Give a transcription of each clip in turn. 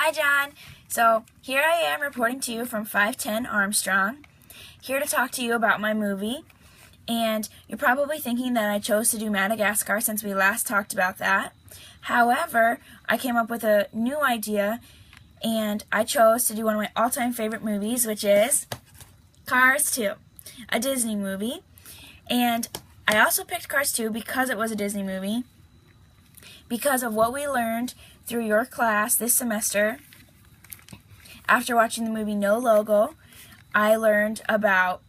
Hi, John. So here I am reporting to you from 510 Armstrong, here to talk to you about my movie. And you're probably thinking that I chose to do Madagascar since we last talked about that. However, I came up with a new idea, and I chose to do one of my all-time favorite movies, which is Cars 2, a Disney movie. And I also picked Cars 2 because it was a Disney movie, because of what we learned through your class this semester. After watching the movie No Logo, I learned about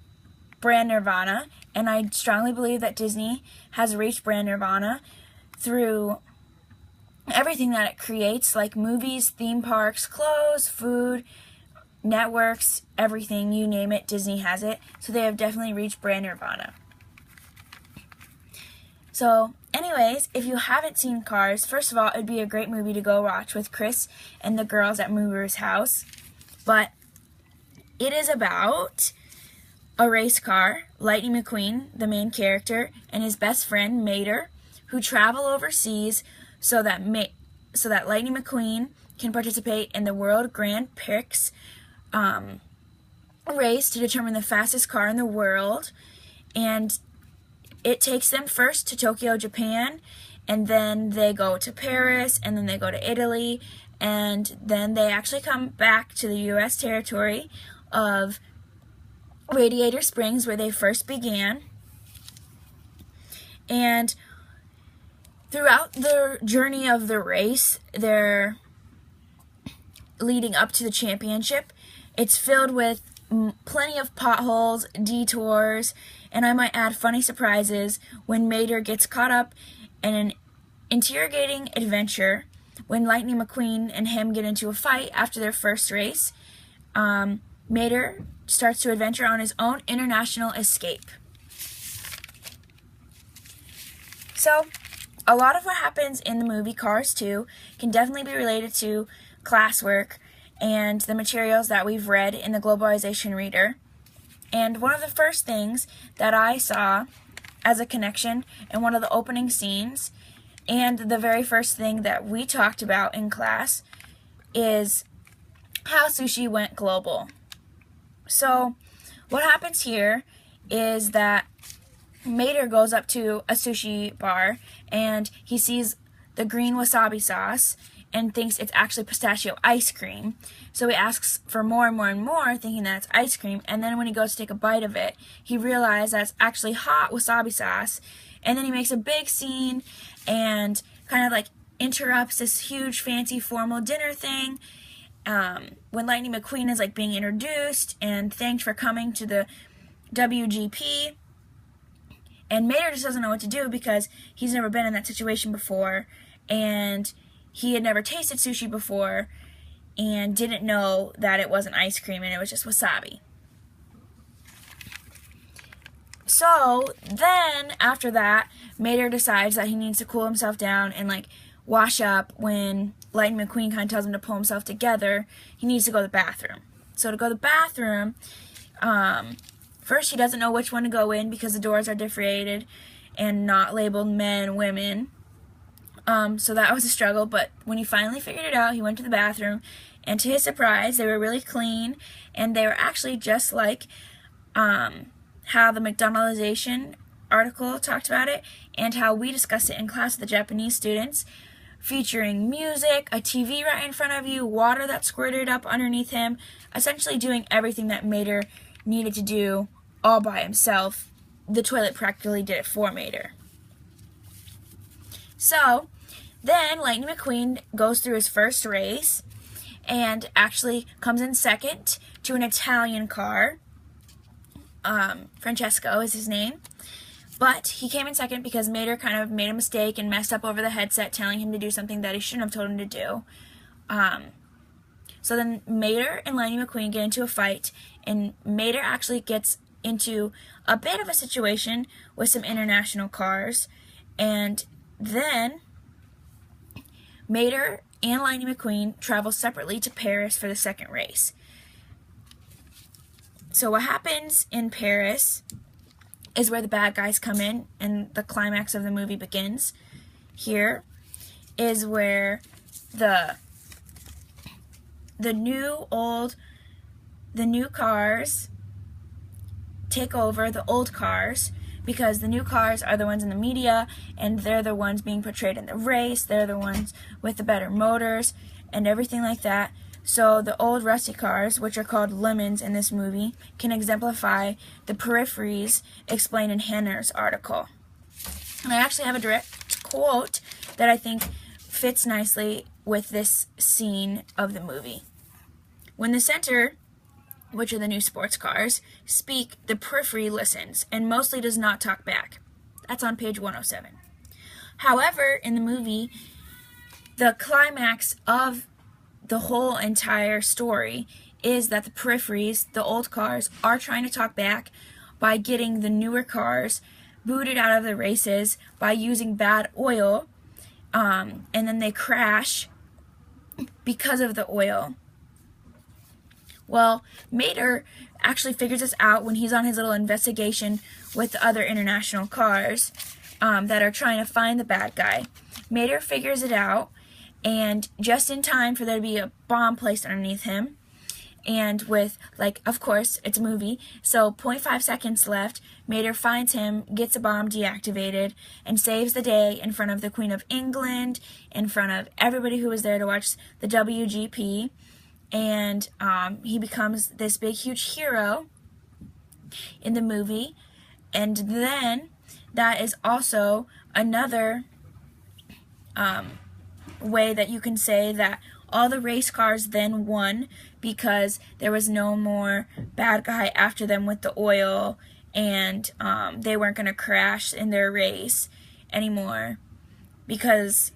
brand nirvana, and I strongly believe that Disney has reached brand nirvana through everything that it creates, like movies, theme parks, clothes, food, networks, everything, you name it, Disney has it. So they have definitely reached brand nirvana. So anyways, if you haven't seen Cars, first of all, it'd be a great movie to go watch with Chris and the girls at Mover's house. But it is about a race car, Lightning McQueen, the main character, and his best friend, Mater, who travel overseas so that Lightning McQueen can participate in the World Grand Prix race to determine the fastest car in the world. And it takes them first to Tokyo, Japan, and then they go to Paris, and then they go to Italy, and then they actually come back to the U.S. territory of Radiator Springs, where they first began. And throughout the journey of the race, they're leading up to the championship. It's filled with plenty of potholes, detours, and I might add funny surprises when Mater gets caught up in an interrogating adventure when Lightning McQueen and him get into a fight after their first race. Mater starts to adventure on his own international escape. So, a lot of what happens in the movie Cars 2 can definitely be related to classwork and the materials that we've read in the Globalization Reader. And one of the first things that I saw as a connection in one of the opening scenes, and the very first thing that we talked about in class, is how sushi went global. So what happens here is that Mater goes up to a sushi bar and he sees the green wasabi sauce and thinks it's actually pistachio ice cream. So he asks for more and more and more, thinking that it's ice cream, and then when he goes to take a bite of it, he realizes that it's actually hot wasabi sauce, and then he makes a big scene and kind of like interrupts this huge fancy formal dinner thing when Lightning McQueen is like being introduced and thanked for coming to the WGP. And Mater just doesn't know what to do because he's never been in that situation before, and he had never tasted sushi before and didn't know that it wasn't ice cream and it was just wasabi. So then after that, Mater decides that he needs to cool himself down and like wash up. When Lightning McQueen kind of tells him to pull himself together, he needs to go to the bathroom. So to go to the bathroom, first he doesn't know which one to go in because the doors are differentiated and not labeled men, women. So that was a struggle, but when he finally figured it out, he went to the bathroom, and to his surprise, they were really clean, and they were actually just like how the McDonaldization article talked about it, and how we discussed it in class with the Japanese students, featuring music, a TV right in front of you, water that squirted up underneath him, essentially doing everything that Mater needed to do all by himself. The toilet practically did it for Mater. So then Lightning McQueen goes through his first race and actually comes in second to an Italian car. Francesco is his name. But he came in second because Mater kind of made a mistake and messed up over the headset, telling him to do something that he shouldn't have told him to do. So then Mater and Lightning McQueen get into a fight, and Mater actually gets into a bit of a situation with some international cars, and then Mater and Lightning McQueen travel separately to Paris for the second race. So what happens in Paris is where the bad guys come in and the climax of the movie begins. Here is where the the new cars take over the old cars, because the new cars are the ones in the media, and they're the ones being portrayed in the race. They're the ones with the better motors and everything like that. So the old rusty cars, which are called lemons in this movie, can exemplify the peripheries explained in Hanner's article. And I actually have a direct quote that I think fits nicely with this scene of the movie. When the center, which are the new sports cars, speak, the periphery listens and mostly does not talk back. That's on page 107. However, in the movie, the climax of the whole entire story is that the peripheries, the old cars, are trying to talk back by getting the newer cars booted out of the races by using bad oil, and then they crash because of the oil. Well, Mater actually figures this out when he's on his little investigation with the other international cars that are trying to find the bad guy. Mater figures it out, and just in time for there to be a bomb placed underneath him. And with, of course, it's a movie, so 0.5 seconds left, Mater finds him, gets the bomb deactivated, and saves the day in front of the Queen of England, in front of everybody who was there to watch the WGP. And he becomes this big, huge hero in the movie. And then that is also another way that you can say that all the race cars then won, because there was no more bad guy after them with the oil, and they weren't going to crash in their race anymore, because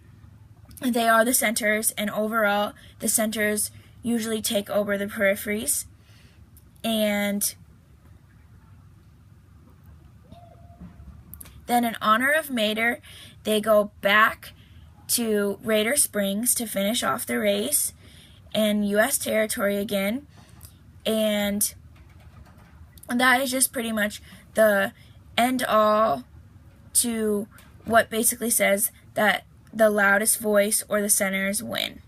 they are the centers, and overall the centers usually take over the peripheries. And then in honor of Mater, they go back to Raider Springs to finish off the race in U.S. territory again. And that is just pretty much the end all to what basically says that the loudest voice or the centers win.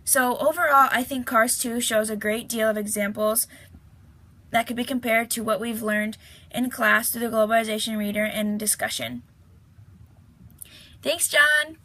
So overall, I think Cars 2 shows a great deal of examples that could be compared to what we've learned in class through the globalization reader and discussion. Thanks, John!